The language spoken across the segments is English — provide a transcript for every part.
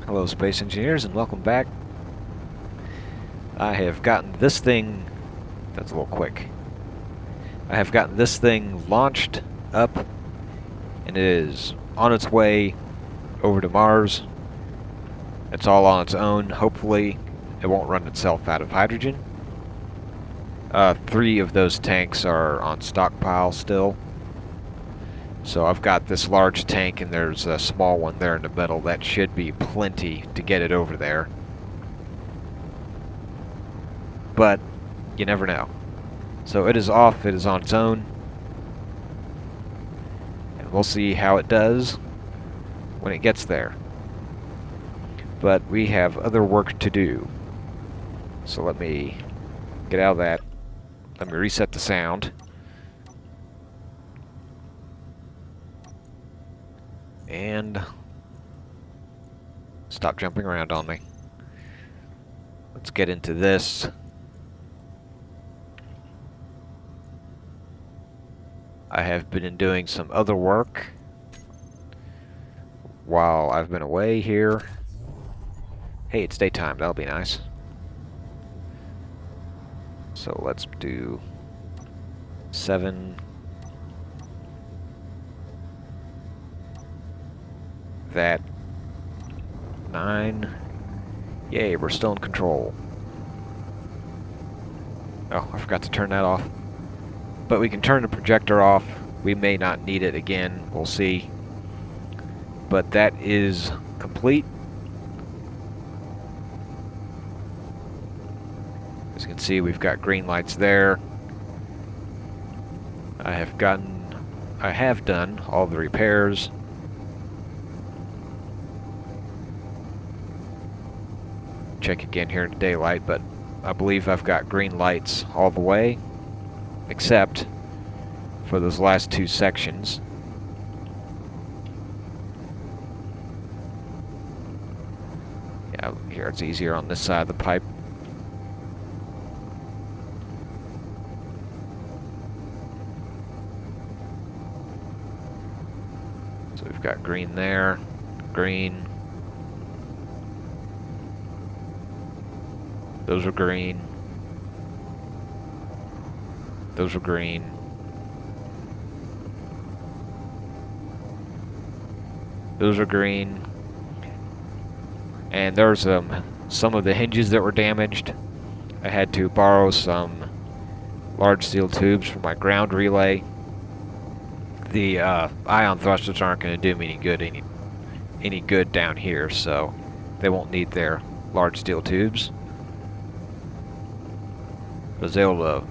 Hello, Space Engineers, and welcome back. I have gotten this thing... That's a little quick. I have gotten this thing launched up, and it is on its way over to Mars. It's all on its own. Hopefully, it won't run itself out of hydrogen. 3 of those tanks are on stockpile still. So I've got this large tank, and there's a small one there in the middle. That should be plenty to get it over there. But you never know. So it is off, it is on its own. And we'll see how it does when it gets there. But we have other work to do. So let me get out of that. Let me reset the sound. And stop jumping around on me. Let's get into this. I have been doing some other work while I've been away here. Hey, it's daytime. That'll be nice. So let's do 7. That 9. Yay, we're still in control. Oh, I forgot to turn that off. But we can turn the projector off. We may not need it again. We'll see. But that is complete. As you can see, we've got green lights there. I have done all the repairs. Check again here in daylight, but I believe I've got green lights all the way, except for those last 2 sections. Yeah, here it's easier on this side of the pipe. So we've got green there, green. Those are green. Those are green. Those are green. And there's some of the hinges that were damaged. I had to borrow some large steel tubes for my ground relay. The ion thrusters aren't going to do me any good down here, so they won't need their large steel tubes. I was able to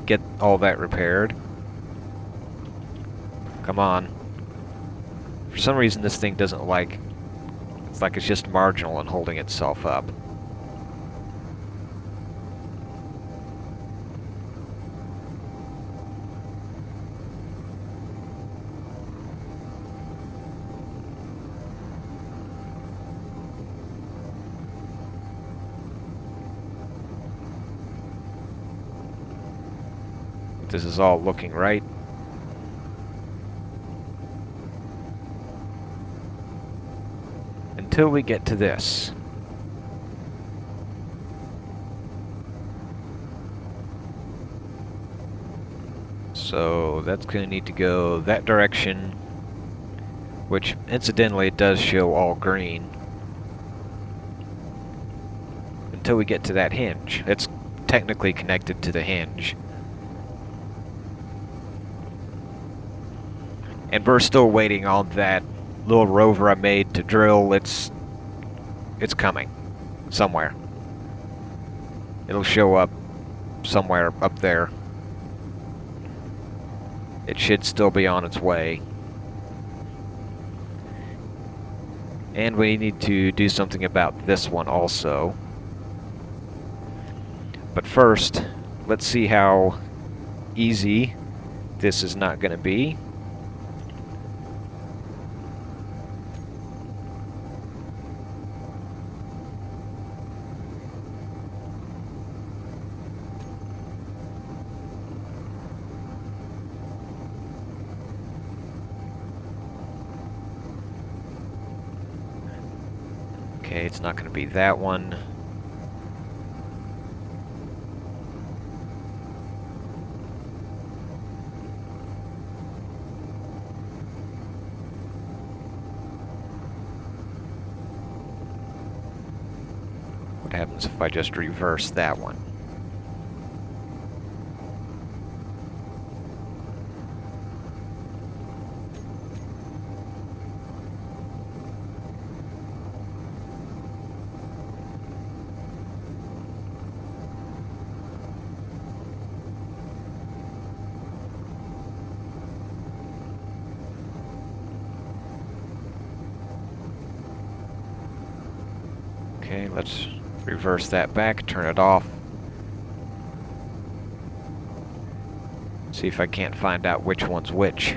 get all that repaired. Come on. For some reason this thing doesn't like... It's like it's just marginal and holding itself up. This is all looking right. Until we get to this. So that's going to need to go that direction, which incidentally it does show all green. Until we get to that hinge. It's technically connected to the hinge. And we're still waiting on that little rover I made to drill. It's coming. Somewhere. It'll show up somewhere up there. It should still be on its way. And we need to do something about this one also. But first, let's see how easy this is not going to be. Okay, it's not going to be that one. What happens if I just reverse that one? Okay, let's reverse that back, turn it off. See if I can't find out which one's which.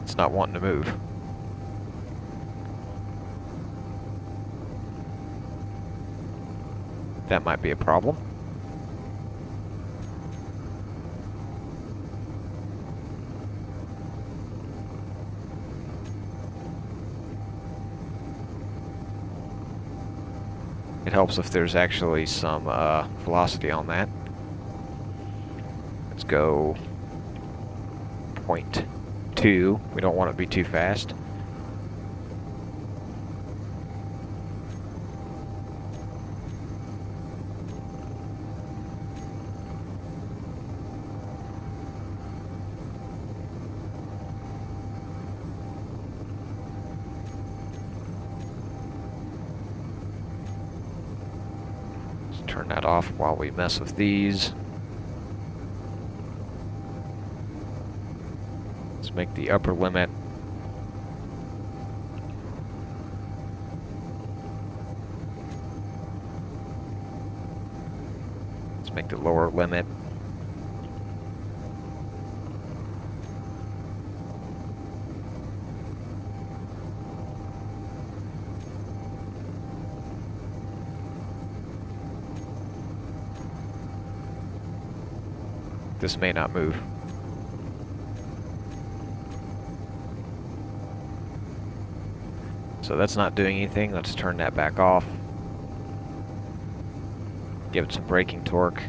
It's not wanting to move. That might be a problem. It helps if there's actually some velocity on that. Let's go 0.2. We don't want it to be too fast. Turn that off while we mess with these. Let's make the upper limit. Let's make the lower limit. This may not move. So that's not doing anything. Let's turn that back off. Give it some braking torque.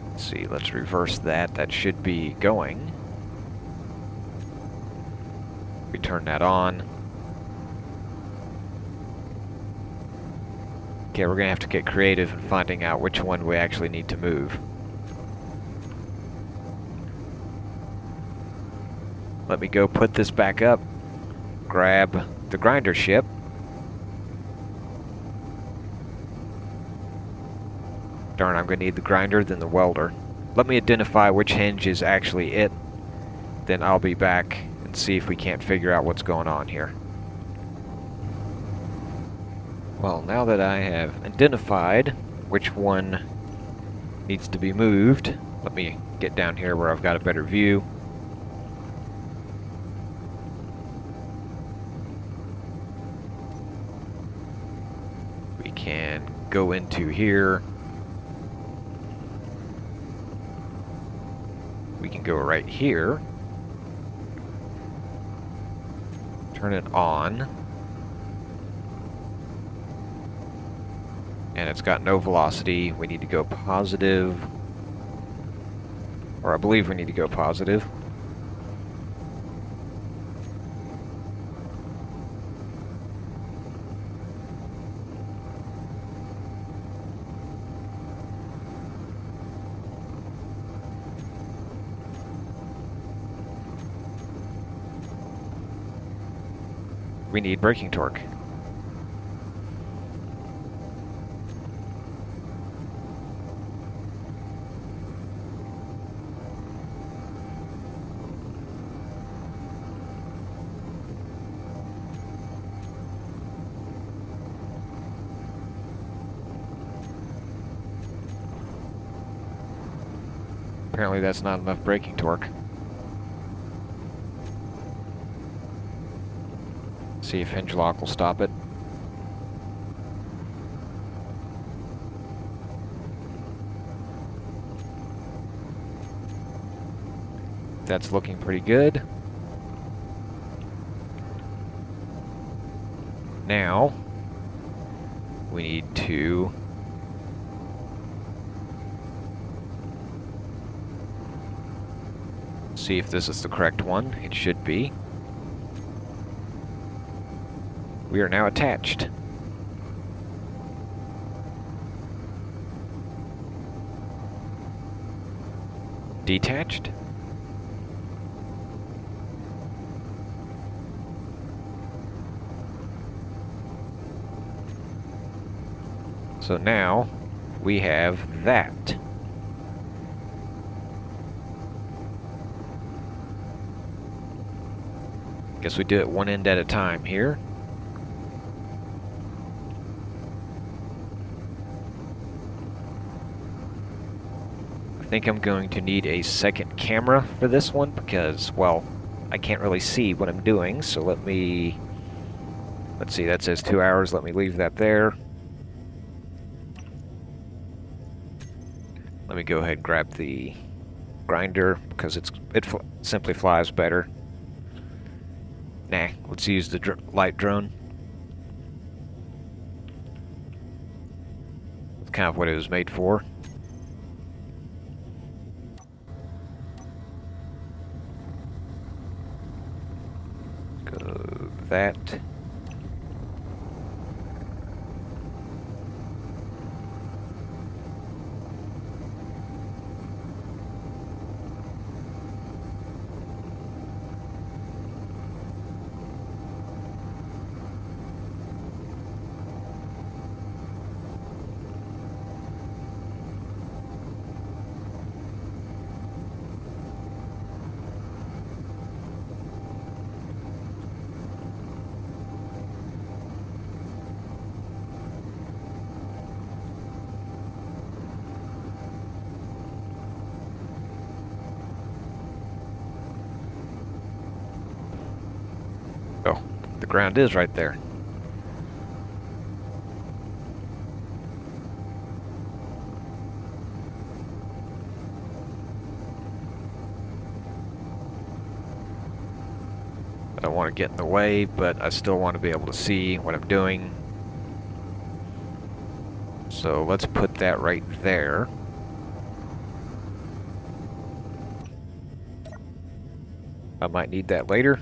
Let's see, let's reverse that. That should be going. We turn that on. Okay, we're gonna have to get creative in finding out which one we actually need to move. Let me go put this back up, grab the grinder ship. Darn, I'm gonna need the grinder, then the welder. Let me identify which hinge is actually it, then I'll be back and see if we can't figure out what's going on here. Well, now that I have identified which one needs to be moved, let me get down here where I've got a better view. We can go into here. We can go right here. Turn it on. And it's got no velocity. We need to go positive. Or I believe we need to go positive. We need braking torque. Apparently that's not enough braking torque. See if hinge lock will stop it. That's looking pretty good. Now, we need to see if this is the correct one. It should be. We are now attached. Detached. So now we have that. Guess we do it one end at a time here. I think I'm going to need a second camera for this one because, well, I can't really see what I'm doing, so let's see, that says 2 hours. Let me leave that there. Let me go ahead and grab the grinder because it simply flies better. Nah, let's use the light drone. That's kind of what it was made for. Go that. Oh, the ground is right there. I don't want to get in the way, but I still want to be able to see what I'm doing. So let's put that right there. I might need that later.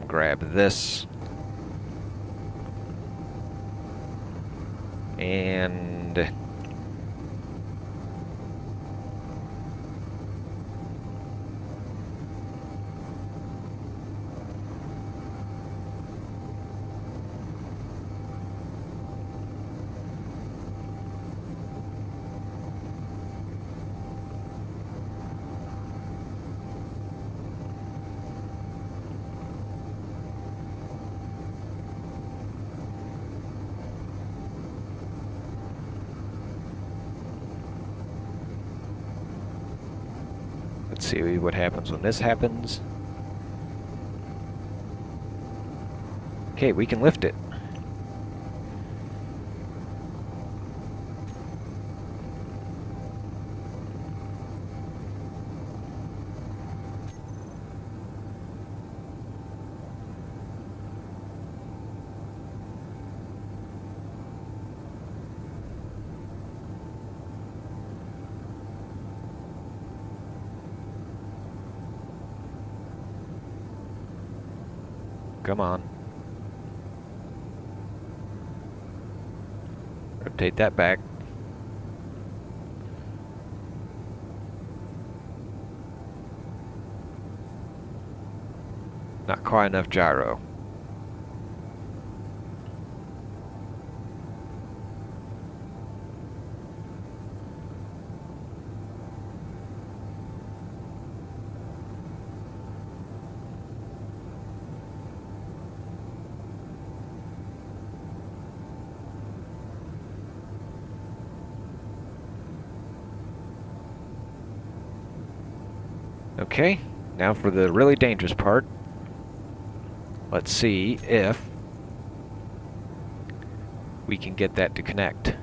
Grab this. And let's see what happens when this happens. Okay, we can lift it. Come on. Rotate that back. Not quite enough gyro. Okay, now for the really dangerous part. Let's see if we can get that to connect.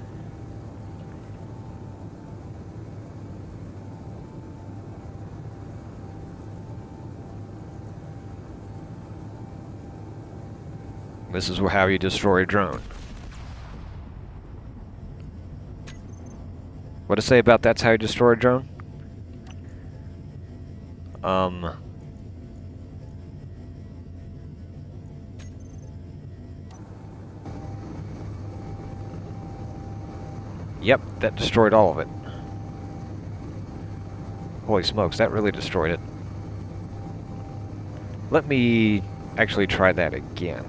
This is how you destroy a drone. What to say about that's how you destroy a drone? Yep, that destroyed all of it. Holy smokes, that really destroyed it. Let me actually try that again.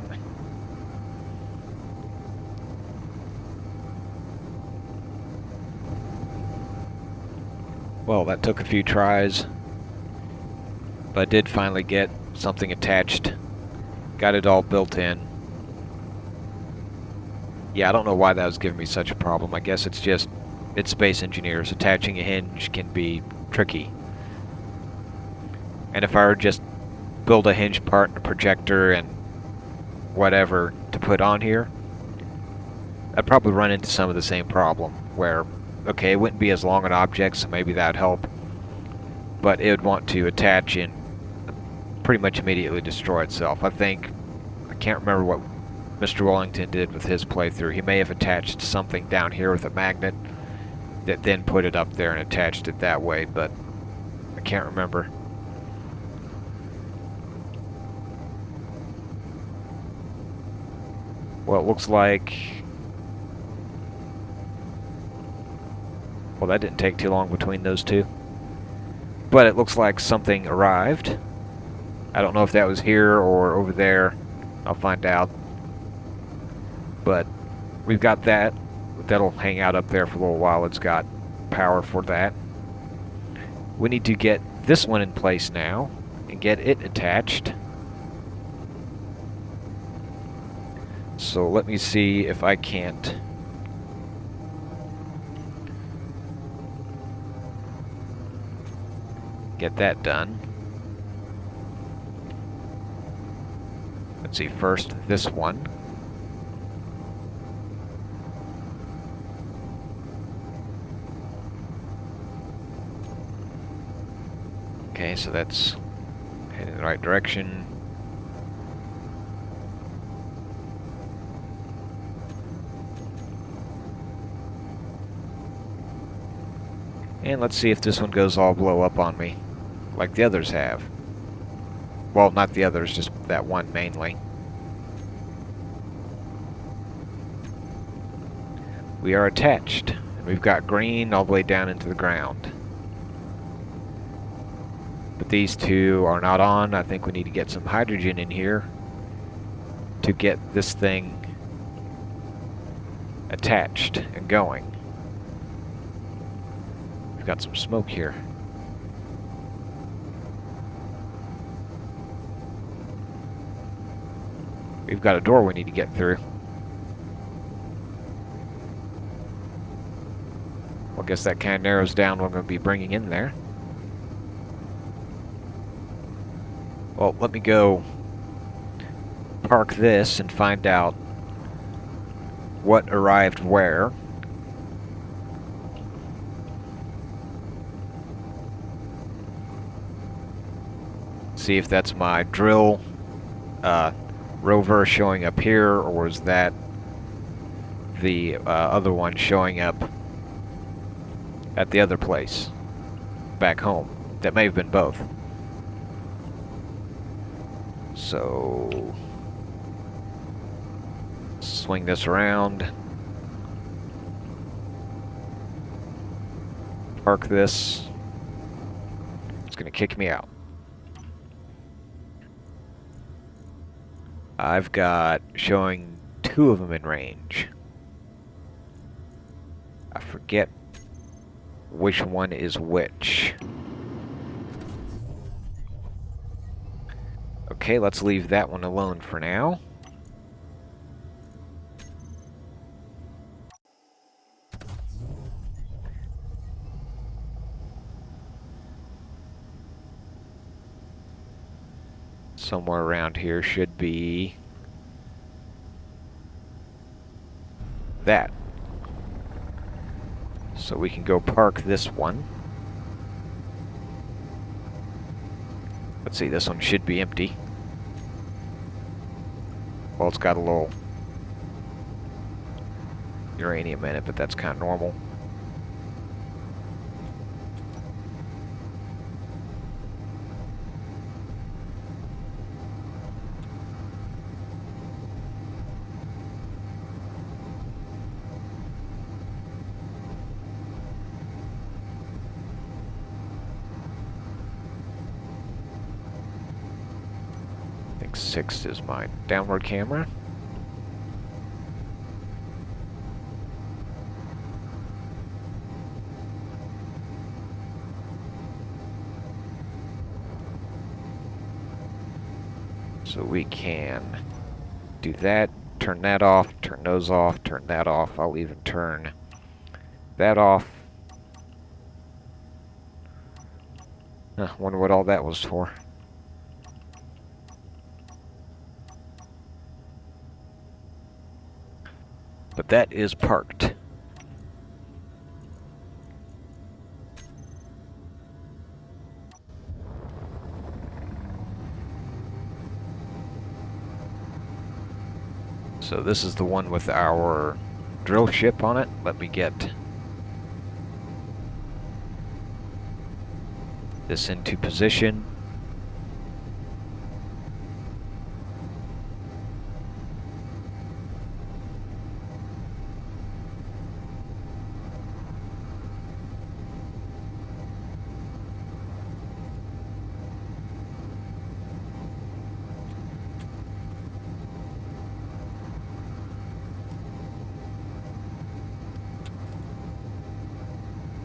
Well, that took a few tries, but I did finally get something attached. Got it all built in. Yeah, I don't know why that was giving me such a problem. I guess it's Space Engineers. Attaching a hinge can be tricky. And if I were just build a hinge part and a projector and whatever to put on here, I'd probably run into some of the same problem where, okay, it wouldn't be as long an object, so maybe that'd help, but it would want to attach and pretty much immediately destroy itself. I can't remember what Mr. Wellington did with his playthrough. He may have attached something down here with a magnet that then put it up there and attached it that way, but I can't remember. Well, it looks like... Well, that didn't take too long between those two. But it looks like something arrived. I don't know if that was here or over there. I'll find out. But we've got that. That'll hang out up there for a little while. It's got power for that. We need to get this one in place now and get it attached. So let me see if I can't get that done. Let's see, first this one. Okay, so that's heading in the right direction. And let's see if this one goes all blow up on me, like the others have. Well, not the others, just that one mainly. We are attached, and we've got green all the way down into the ground. But these two are not on. I think we need to get some hydrogen in here to get this thing attached and going. We've got some smoke here. We've got a door we need to get through. Well, I guess that kind of narrows down what I'm going to be bringing in there. Well, let me go park this and find out what arrived where. See if that's my drill rover showing up here, or is that the other one showing up at the other place back home. That may have been both. So swing this around, park this. It's going to kick me out. I've got showing 2 of them in range. I forget which one is which. Okay, let's leave that one alone for now. somewhere around here should be that. So we can go park this one. Let's see, this one should be empty. Well, it's got a little uranium in it, but that's kind of normal. I think 6 is my downward camera. So we can do that, turn that off, turn those off, turn that off. I'll even turn that off. Wonder what all that was for. But that is parked. So this is the one with our drill ship on it. Let me get this into position.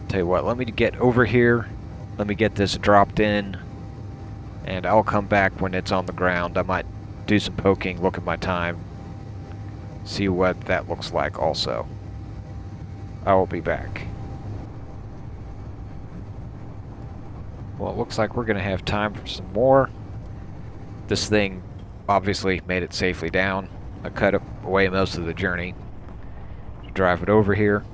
Tell you what, let me get over here. Let me get this dropped in, and I'll come back when it's on the ground. I might do some poking, look at my time, see what that looks like also. I will be back. Well, it looks like we're going to have time for some more. This thing obviously made it safely down. I cut away most of the journey to drive it over here.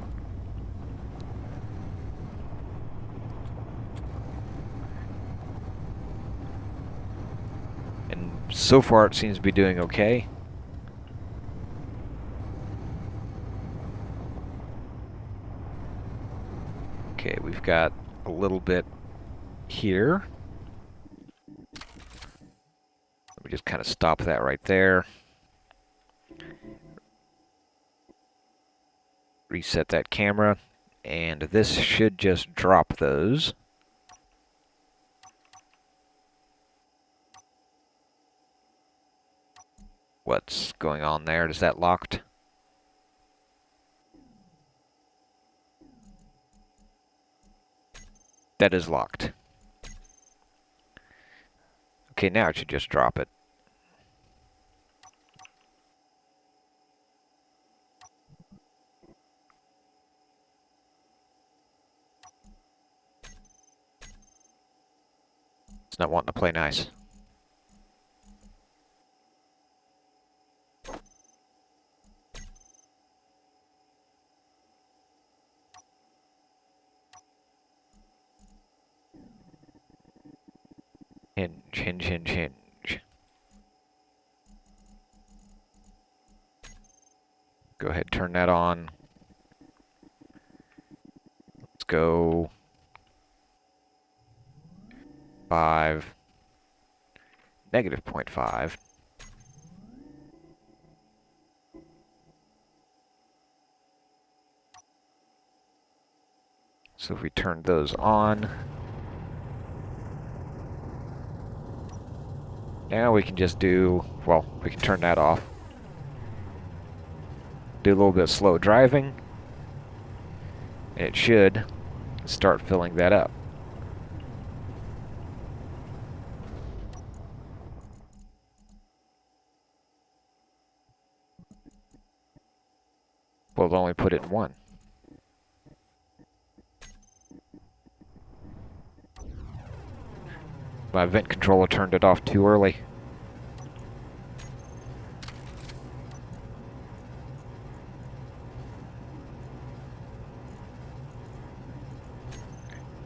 And so far it seems to be doing okay. Okay, we've got a little bit here. Let me just kind of stop that right there. Reset that camera, and this should just drop those. What's going on there? Is that locked? That is locked. Okay, now it should just drop it. It's not wanting to play nice. Hinge, hinge, hinge, hinge. Go ahead, turn that on. Let's go 5, negative 0.5. So if we turn those on, now we can just do, well, we can turn that off. Do a little bit of slow driving, and it should start filling that up. We'll only put it in 1. My vent controller turned it off too early.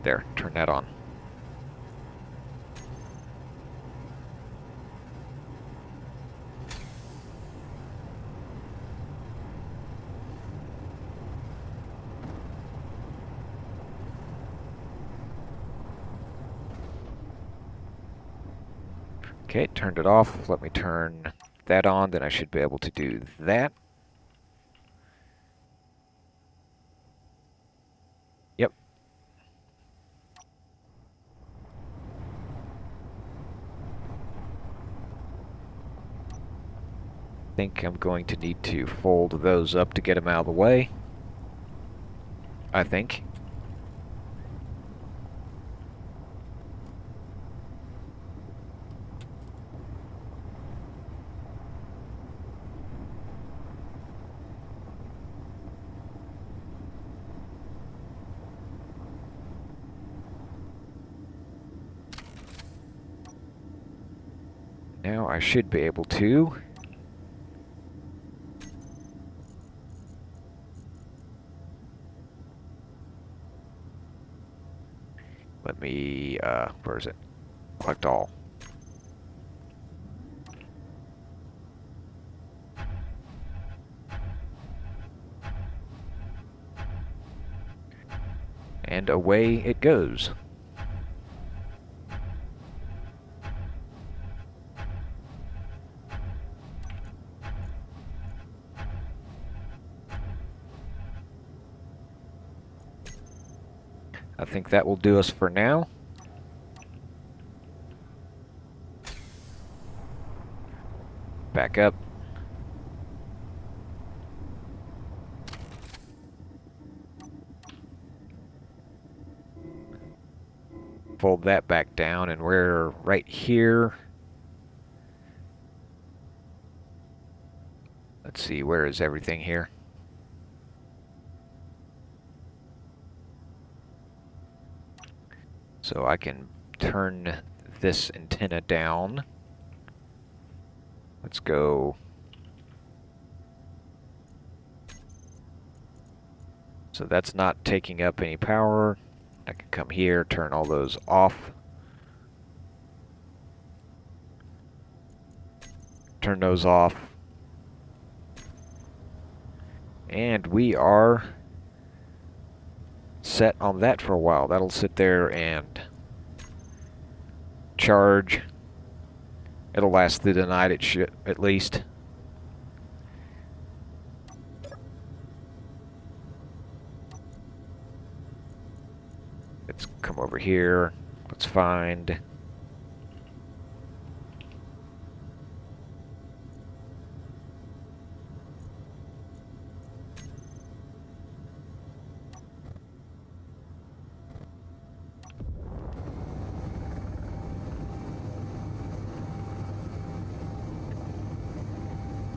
There, turn that on. Okay, turned it off. Let me turn that on, then I should be able to do that. Yep. I think I'm going to need to fold those up to get them out of the way. I think. Now I should be able to. Let me, where is it? Collect all. And away it goes. I think that will do us for now. Back up. Fold that back down, and we're right here. Let's see, where is everything here? So I can turn this antenna down. Let's go. So that's not taking up any power. I can come here, turn all those off. Turn those off. And we are set on that for a while. That'll sit there and charge. It'll last through the night, it should, at least. Let's come over here. Let's find...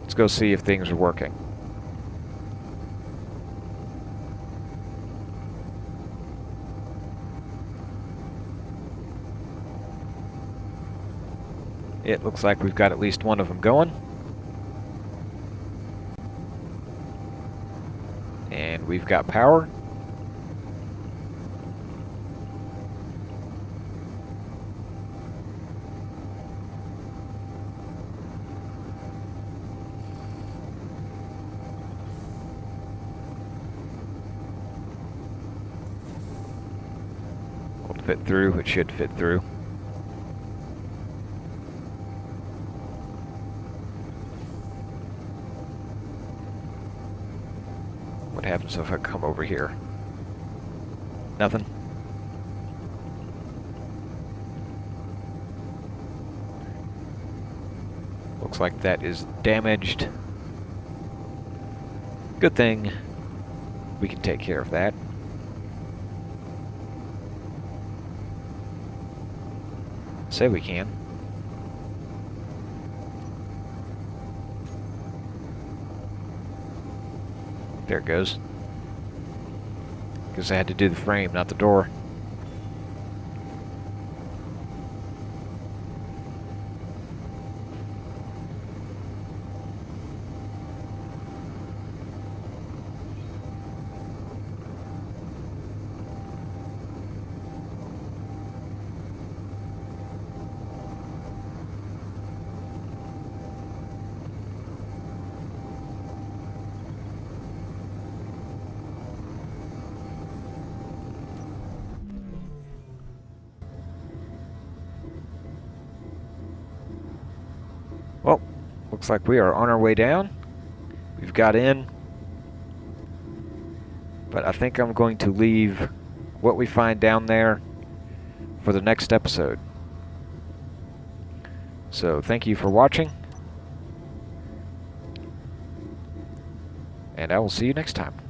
Let's go see if things are working. It looks like we've got at least one of them going. And we've got power. Will it fit through? It should fit through. What happens if I come over here? Nothing. Looks like that is damaged. Good thing we can take care of that. Say we can. There it goes. Because I had to do the frame, not the door. Looks like we are on our way down. We've got in. But I think I'm going to leave what we find down there for the next episode. So thank you for watching. And I will see you next time.